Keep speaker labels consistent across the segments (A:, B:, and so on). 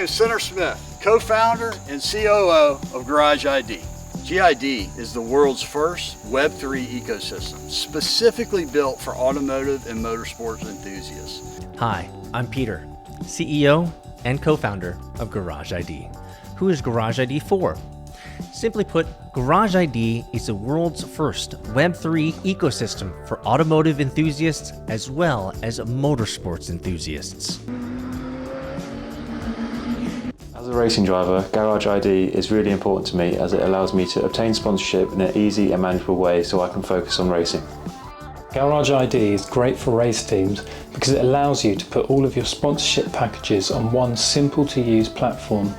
A: name is Senator Smith, co-founder and COO of GarageID. GID is the world's first Web3 ecosystem, specifically built for automotive and motorsports enthusiasts.
B: Hi, I'm Peter, CEO and co-founder of GarageID. Who is GarageID for? Simply put, GarageID is the world's first Web3 ecosystem for automotive enthusiasts as well as motorsports enthusiasts.
C: As a racing driver, GarageID is really important to me as it allows me to obtain sponsorship in an easy and manageable way so I can focus on racing.
D: GarageID is great for race teams because it allows you to put all of your sponsorship packages on one simple to use platform.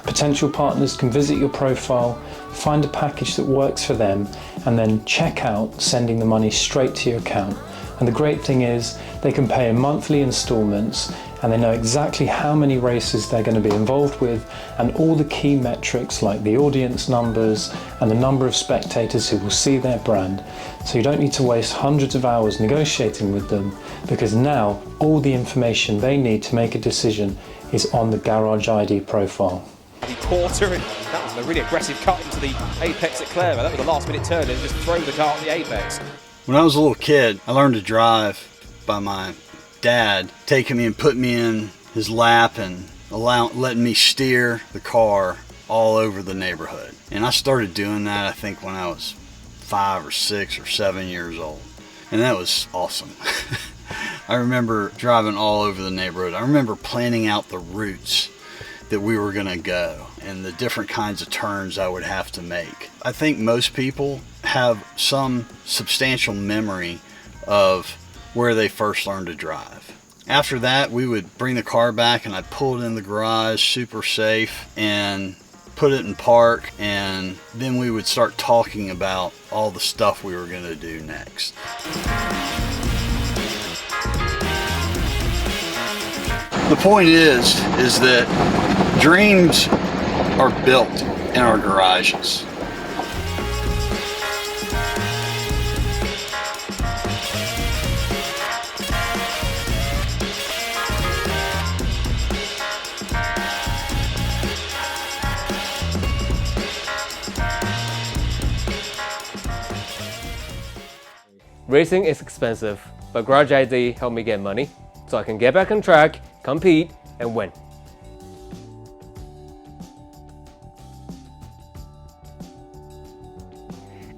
D: Potential partners can visit your profile, find a package that works for them, and then check out sending the money straight to your account. And the great thing is they can pay in monthly installments and they know exactly how many races they're going to be involved with and all the key metrics like the audience numbers and the number of spectators who will see their brand. So you don't need to waste hundreds of hours negotiating with them because now all the information they need to make a decision is on the GarageID profile.
E: The quarter, and that was a really aggressive cut into the apex at Clermont. That was a last minute turn and just throw the car on the apex.
A: When I was a little kid, I learned to drive by my dad taking me and putting me in his lap and letting me steer the car all over the neighborhood. And I started doing that, I think, when I was 5 or 6 or 7 years old. And that was awesome. I remember driving all over the neighborhood. I remember planning out the routes that we were gonna go and the different kinds of turns I would have to make. I think most people have some substantial memory of where they first learned to drive. After that, we would bring the car back and I'd pull it in the garage, super safe, and put it in park, and then we would start talking about all the stuff we were gonna do next. The point is that dreams are built in our garages.
F: Racing is expensive, but GarageID helped me get money so I can get back on track, compete, and win.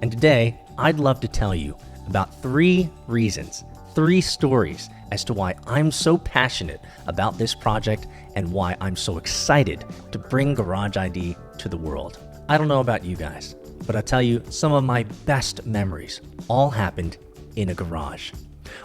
B: And today, I'd love to tell you about 3 reasons, 3 stories as to why I'm so passionate about this project and why I'm so excited to bring GarageID to the world. I don't know about you guys, but I'll tell you some of my best memories all happened in a garage.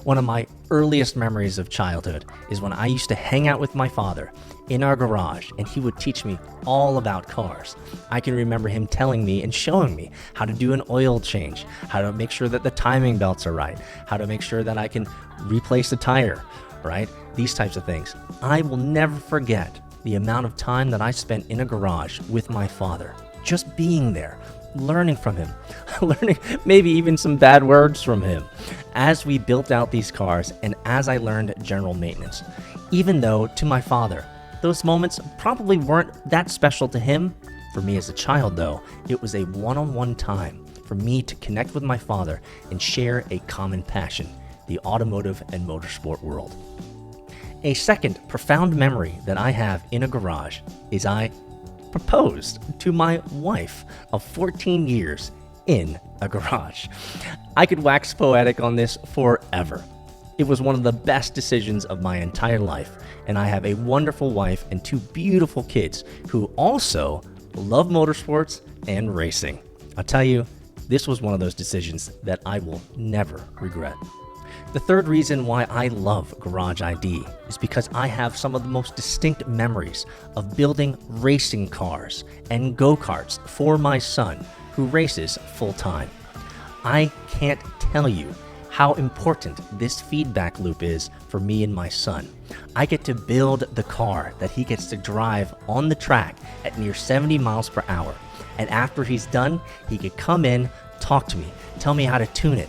B: One of my earliest memories of childhood is when I used to hang out with my father in our garage and he would teach me all about cars. I can remember him telling me and showing me how to do an oil change, how to make sure that the timing belts are right, how to make sure that I can replace the tire, right? These types of things. I will never forget the amount of time that I spent in a garage with my father, just being there, learning from him, learning maybe even some bad words from him as we built out these cars and as I learned general maintenance. Even though to my father, those moments probably weren't that special to him, for me as a child though, it was a one-on-one time for me to connect with my father and share a common passion, the automotive and motorsport world. A second profound memory that I have in a garage is I proposed to my wife of 14 years in a garage. I could wax poetic on this forever. It was one of the best decisions of my entire life, and I have a wonderful wife and 2 beautiful kids who also love motorsports and racing. I'll tell you, this was one of those decisions that I will never regret. The third reason why I love GarageID is because I have some of the most distinct memories of building racing cars and go-karts for my son, who races full-time. I can't tell you how important this feedback loop is for me and my son. I get to build the car that he gets to drive on the track at near 70 miles per hour. And after he's done, he could come in, talk to me, tell me how to tune it,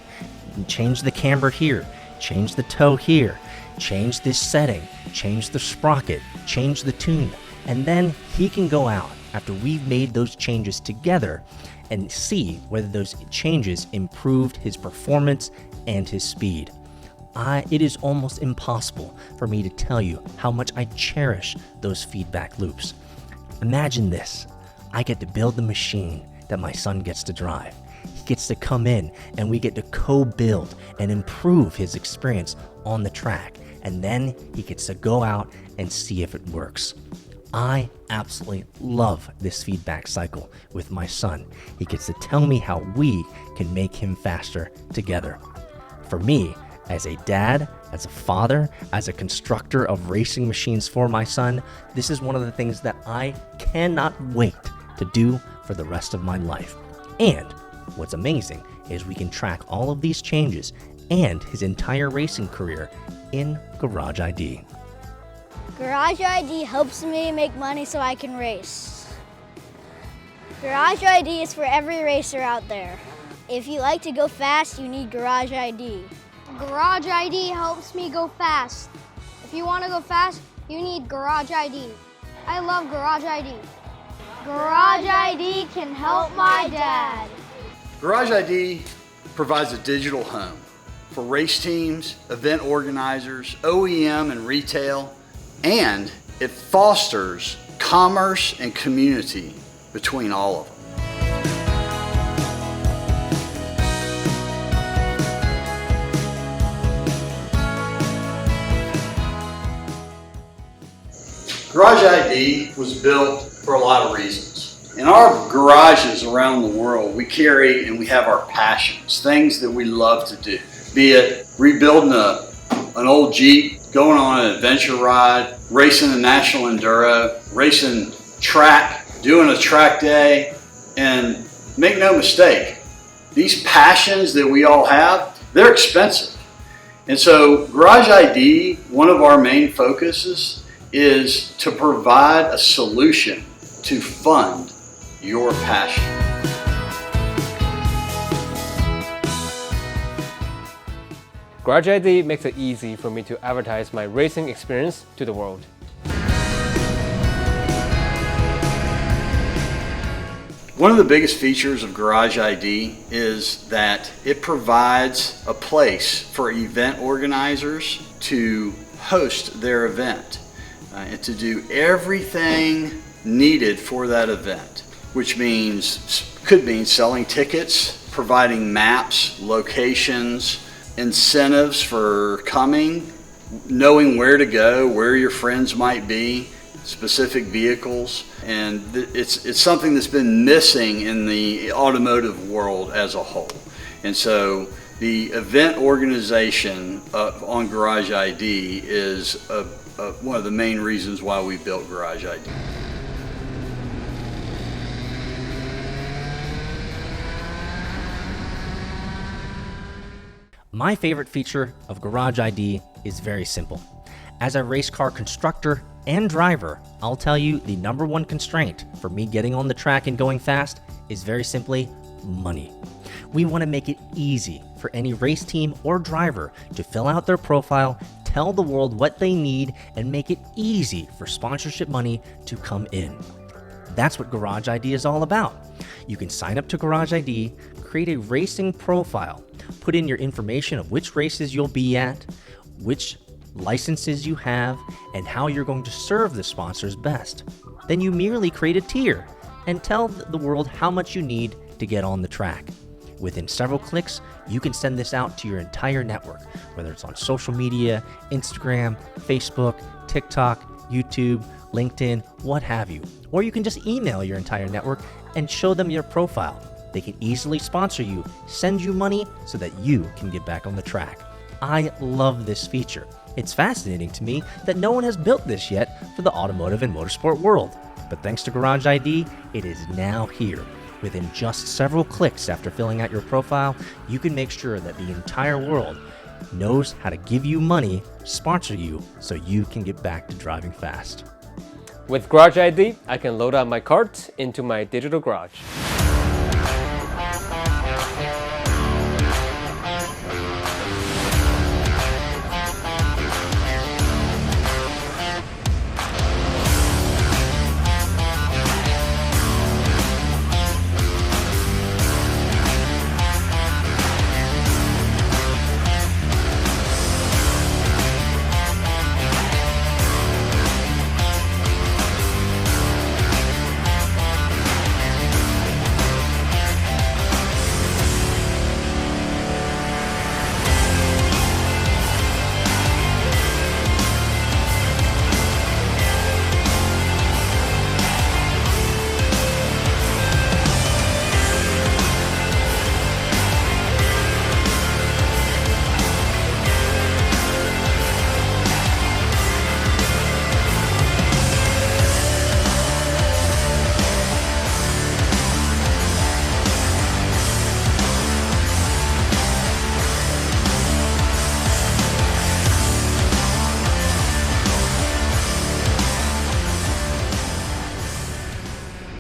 B: change the camber here, change the toe here, change this setting, change the sprocket, change the tune. And then he can go out after we've made those changes together and see whether those changes improved his performance and his speed. It is almost impossible for me to tell you how much I cherish those feedback loops. Imagine this. I get to build the machine that my son gets to drive. He gets to come in and we get to co-build and improve his experience on the track. And then he gets to go out and see if it works. I absolutely love this feedback cycle with my son. He gets to tell me how we can make him faster together. For me, as a dad, as a father, as a constructor of racing machines for my son, this is one of the things that I cannot wait to do for the rest of my life. And what's amazing is we can track all of these changes and his entire racing career in GarageID.
G: GarageID helps me make money so I can race. GarageID is for every racer out there. If you like to go fast, you need GarageID.
H: GarageID helps me go fast. If you want to go fast, you need GarageID. I love GarageID. GarageID can help my dad.
A: GarageID provides a digital home for race teams, event organizers, OEM and retail, and it fosters commerce and community between all of them. GarageID was built for a lot of reasons. In our garages around the world, we carry and we have our passions, things that we love to do. Be it rebuilding an old Jeep, going on an adventure ride, racing a national enduro, racing track, doing a track day, and make no mistake, these passions that we all have, they're expensive. And so GarageID, one of our main focuses is to provide a solution to fund your passion.
F: GarageID makes it easy for me to advertise my racing experience to the world.
A: One of the biggest features of GarageID is that it provides a place for event organizers to host their event and to do everything needed for that event, which could mean selling tickets, providing maps, locations, incentives for coming, knowing where to go, where your friends might be, specific vehicles, and it's something that's been missing in the automotive world as a whole. And so the event organization on GarageID is one of the main reasons why we built GarageID.
B: My favorite feature of GarageID is very simple. As a race car constructor and driver, I'll tell you the number one constraint for me getting on the track and going fast is very simply money. We want to make it easy for any race team or driver to fill out their profile, tell the world what they need, and make it easy for sponsorship money to come in. That's what GarageID is all about. You can sign up to GarageID, create a racing profile, put in your information of which races you'll be at, which licenses you have, and how you're going to serve the sponsors best. Then you merely create a tier and tell the world how much you need to get on the track. Within several clicks, you can send this out to your entire network, whether it's on social media, Instagram, Facebook, TikTok, YouTube, LinkedIn, what have you. Or you can just email your entire network and show them your profile. They can easily sponsor you, send you money so that you can get back on the track. I love this feature. It's fascinating to me that no one has built this yet for the automotive and motorsport world. But thanks to GarageID, it is now here. Within just several clicks after filling out your profile, you can make sure that the entire world knows how to give you money, sponsor you, so you can get back to driving fast.
F: With GarageID, I can load up my cart into my digital garage.